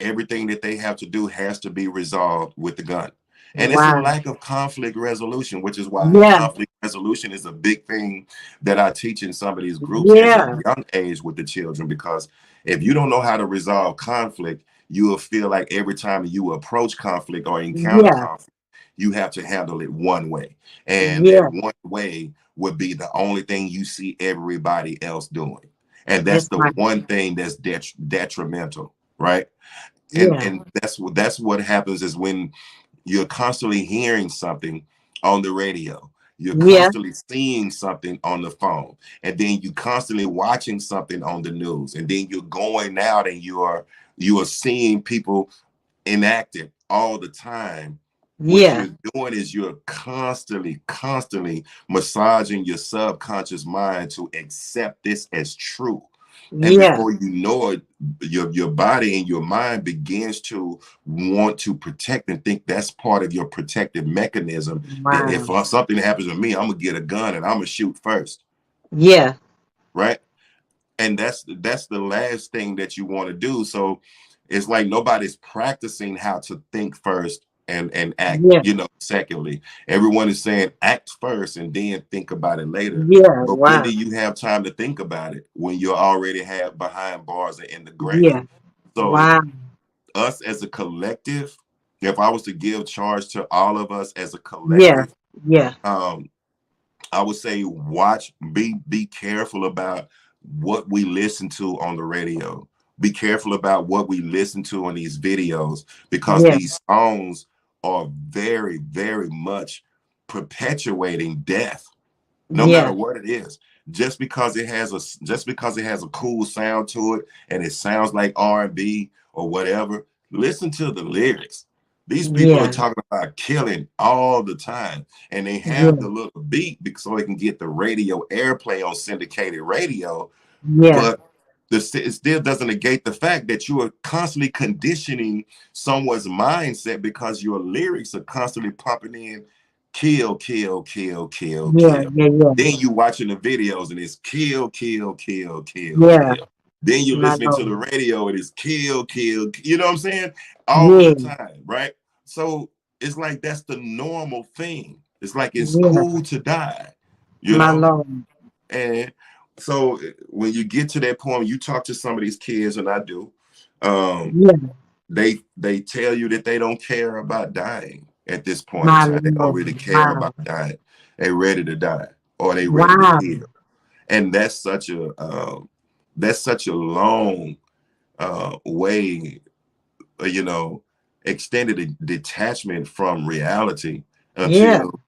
everything that they have to do has to be resolved with the gun. And it's a wow, lack of conflict resolution, which is why yeah, conflict resolution is a big thing that I teach in some of these groups as a yeah, young age with the children. Because if you don't know how to resolve conflict, you will feel like every time you approach conflict or encounter yeah, conflict, you have to handle it one way. And that yeah, one way would be the only thing you see everybody else doing. And that's that's the right. one thing that's detrimental, right? and Yeah, and that's what happens is when you're constantly hearing something on the radio, you're yeah, constantly seeing something on the phone, and then you constantly watching something on the news, and then you're going out and you are seeing people enacted all the time. What yeah, you're doing is you're constantly massaging your subconscious mind to accept this as true. And yeah, before you know it, your body and your mind begins to want to protect and think that's part of your protective mechanism, that if wow, something happens to me, I'm gonna get a gun and I'm gonna shoot first, yeah, right? And that's the last thing that you want to do. So it's like nobody's practicing how to think first and act, Yeah. secondly. Everyone is saying act first and then think about it later. Yeah. But when do Wow. you have time to think about it? When you already have behind bars and in the grave. Yeah. So Wow. us as a collective, if I was to give charge to all of us as a Yeah. collective, Yeah. um, I would say be careful about what we listen to on the radio. Be careful about what we listen to on these videos, because Yeah. these songs are very, very much perpetuating death, no matter Yeah. what it is. Just because it has a cool sound to it and it sounds like R&B or whatever, listen to the lyrics. These people are Yeah. talking about killing all the time, and they have Yeah. the little beat so they can get the radio airplay on syndicated radio. Yeah. But it still doesn't negate the fact that you are constantly conditioning someone's mindset, because your lyrics are constantly pumping in kill, kill, kill, kill, Yeah. kill. Yeah. Yeah. Then you watching the videos and it's kill, kill, kill, kill, Yeah. kill. Then you're My listening to the Lord. radio and it's kill, kill, you know what I'm saying? All the Yeah. time, right? So it's like that's the normal thing. It's like it's Yeah. cool to die, you My know? Lord. And so when you get to that point, you talk to some of these kids, and I do, um, Yeah. they tell you that they don't care about dying at this point in My time. They don't Lord. really care Wow. about dying. They ready to die, or they ready to Wow. kill. And that's such a long way, you know, extended detachment from reality, Yeah. until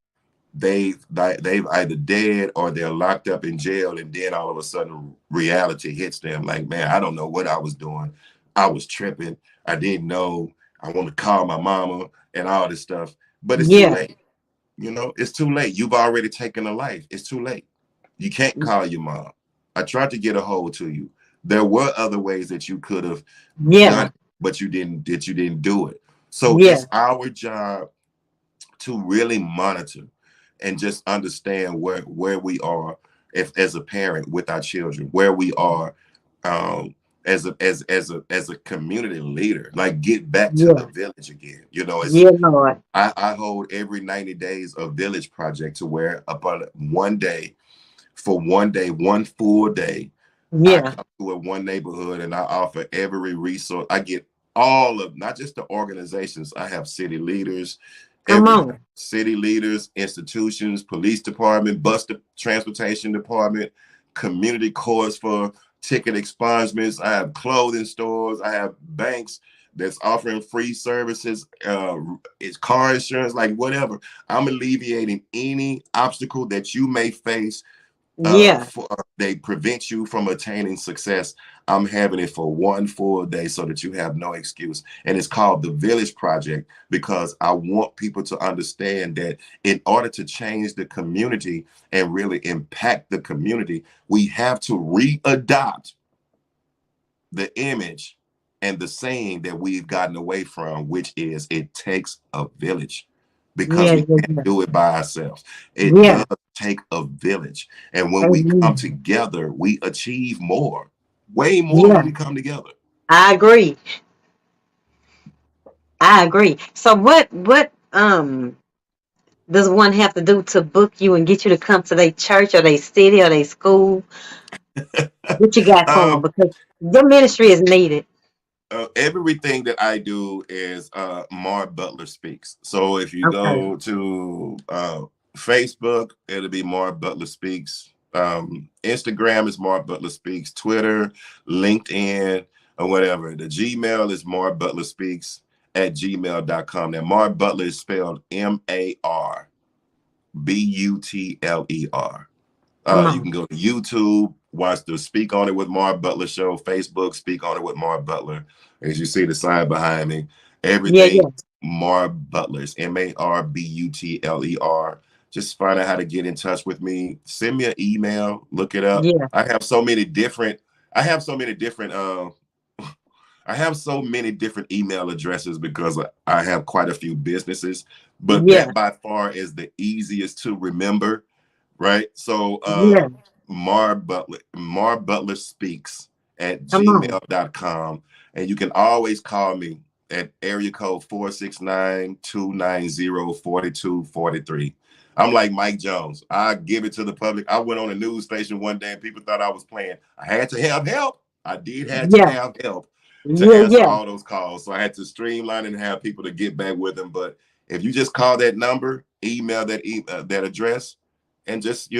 they've either dead or they're locked up in jail, and then all of a sudden reality hits them like, man, I don't know what I was doing. I was tripping. I didn't know. I want to call my mama and all this stuff, but it's too Yeah. late. It's too late. You've already taken a life. It's too late. You can't call your mom. I tried to get a hold to you. There were other ways that you could have done Yeah. it, but you didn't do it. So Yeah. it's our job to really monitor and just understand where we are, if as a parent with our children, where we are, as a community leader, like get back to the Yeah. village again. It's Yeah, Lord. I hold every 90 days a village project, to where upon one day, for one day, one full day, I Yeah. come to one neighborhood and I offer every resource. I get all of, not just the organizations. I have city leaders, Come everybody, on. city leaders, institutions, police department, transportation department, community courts for ticket expungements. I have clothing stores. I have banks that's offering free services. It's car insurance, like whatever. I'm alleviating any obstacle that you may face, Yeah. they prevent you from attaining success. I'm having it for one full day so that you have no excuse. And it's called the Village Project, because I want people to understand that in order to change the community and really impact the community, we have to readopt the image and the saying that we've gotten away from, which is it takes a village, because Yeah. we Yeah. can't Yeah. do it by ourselves. It Yeah. does take a village. And when we come Amen. together, we achieve more, way more when Yeah. we come together. I agree. I agree. So what does one have to do to book you and get you to come to their church or their city or their school? What you got for them? um, Because your ministry is needed. Everything that I do is Mar Butler Speaks. So if you Okay. go to Facebook, it'll be Mar Butler Speaks. Instagram is Mar Butler Speaks. Twitter, LinkedIn, or whatever. The Gmail is Mar Butler Speaks at gmail.com. Now, Mar Butler is spelled Marbutler. Come You on. can go to YouTube, watch the Speak On It with Mar Butler show, Facebook, Speak On It with Mar Butler. As you see the sign behind me, Yeah. everything Yeah. Mar Butler's, Marbutler. Just find out how to get in touch with me. Send me an email, look it up. Yeah. I have so many different I have so many different email addresses, because I have quite a few businesses, but Yeah. that by far is the easiest to remember, right? So Yeah. Mar Butler Speaks at Come on. gmail.com. And you can always call me at area code 469-290-4243. I'm like Mike Jones. I give it to the public. I went on a news station one day and people thought I was playing. I had to have help. I did have to Yeah. have help to Yeah. answer Yeah. all those calls. So I had to streamline and have people to get back with them. But if you just call that number, email that address, and just,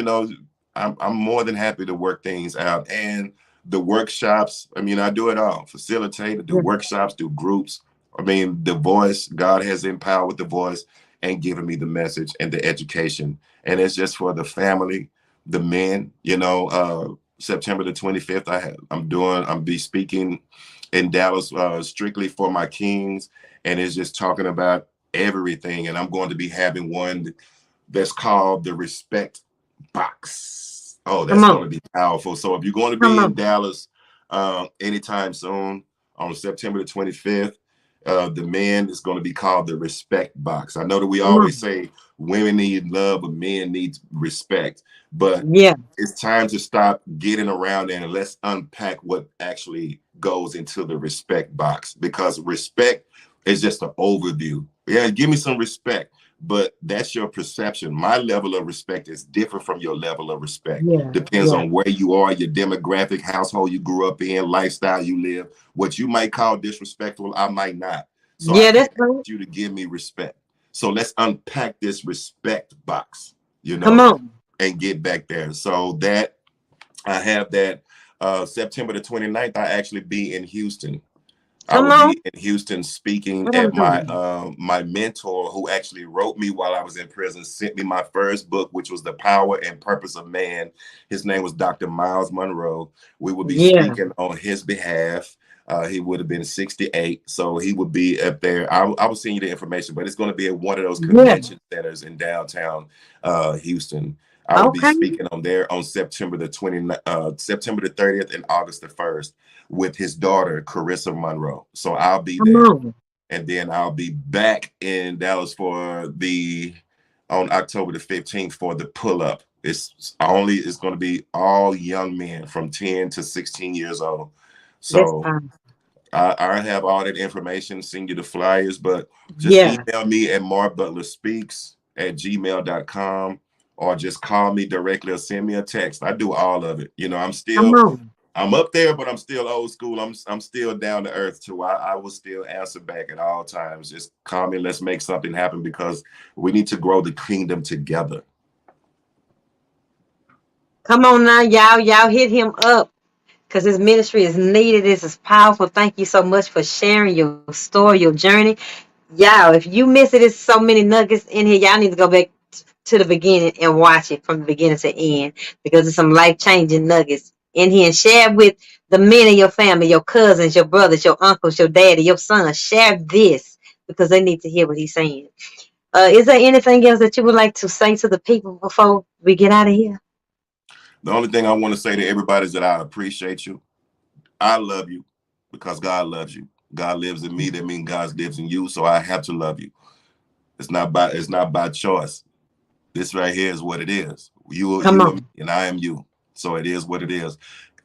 I'm more than happy to work things out. And the workshops, I mean, I do it all. Facilitate, do Yeah. workshops, do groups. I mean, the voice, God has empowered the voice and given me the message and the education. And it's just for the family, the men, September the 25th, I'm be speaking in Dallas, strictly for my kings. And it's just talking about everything. And I'm going to be having one that's called the Respect Box. Oh, Come that's going to on. be powerful. So if you're going to Come be in on. Dallas anytime soon on September the 25th, the man is going to be called the Respect Box. I know that we Come always on. say women need love, but men need respect. But Yeah. it's time to stop getting around there and let's unpack what actually goes into the respect box, because respect is just an overview. Yeah, give me some respect, but that's your perception. My level of respect is different from your level of respect. Yeah. Depends Yeah. on where you are, your demographic, household you grew up in, lifestyle you live. What you might call disrespectful, I might not. So I Yeah. can't That's right. ask you to give me respect. So let's unpack this respect box, Come on. and get back there. So that I have that September the 29th, I actually be in Houston. I Come will on. be in Houston speaking at my Mm. my mentor, who actually wrote me while I was in prison, sent me my first book, which was The Power and Purpose of Man. His name was Dr. Miles Monroe. We will be Yeah. speaking on his behalf. He would have been 68, so he would be up there. I will send you the information, but it's going to be at one of those Yeah. convention centers in downtown Houston. I will be Okay. speaking on there on September the 30th and August the 1st with his daughter, Carissa Monroe. So I'll be Come there. on. And then I'll be back in Dallas on October the 15th for the pull up. It's going to be all young men from 10 to 16 years old. That's So fine. I have all that information, send you the flyers, but just Yeah. email me at marbutlerspeaks@gmail.com, or just call me directly or send me a text. I do all of it. Come on. I'm up there, but I'm still old school. I'm still down to earth too. I will still answer back at all times. Just call me. Let's make something happen, because we need to grow the kingdom together. Come on now, y'all. Y'all hit him up because his ministry is needed. This is powerful. Thank you so much for sharing your story, your journey. Y'all, if you miss it, there's so many nuggets in here. Y'all need to go back to the beginning and watch it from the beginning to end, because there's some life-changing nuggets in here. And share with the men in your family, your cousins, your brothers, your uncles, your daddy, your sons. Share this because they need to hear what he's saying. Is there anything else that you would like to say to the people before we get out of here? The only thing I want to say to everybody is that I appreciate you. I love you because God loves you. God lives in me. That means God lives in you. So I have to love you. It's not by choice. This right here is what it is. Come You are me on. and I am you. So it is what it is.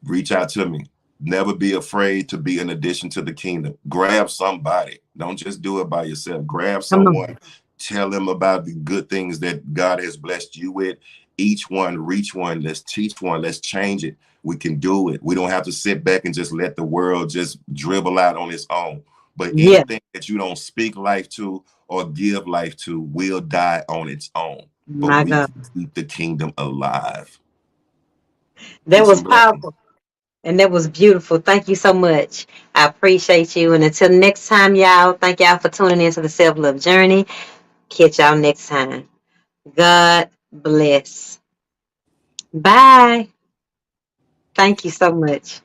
Reach out to me. Never be afraid to be an addition to the kingdom. Grab somebody. Don't just do it by yourself. Grab Come on. someone. Tell them about the good things that God has blessed you with. Each one, reach one. Let's teach one. Let's change it. We can do it. We don't have to sit back and just let the world just dribble out on its own. But Yeah. anything that you don't speak life to or give life to will die on its own. But My we God. can keep the kingdom alive. That Peace was and blessings. powerful. And that was beautiful. Thank you so much. I appreciate you. And until next time, y'all, thank y'all for tuning into the Self Love Journey. Catch y'all next time. God bless. Bye. Thank you so much.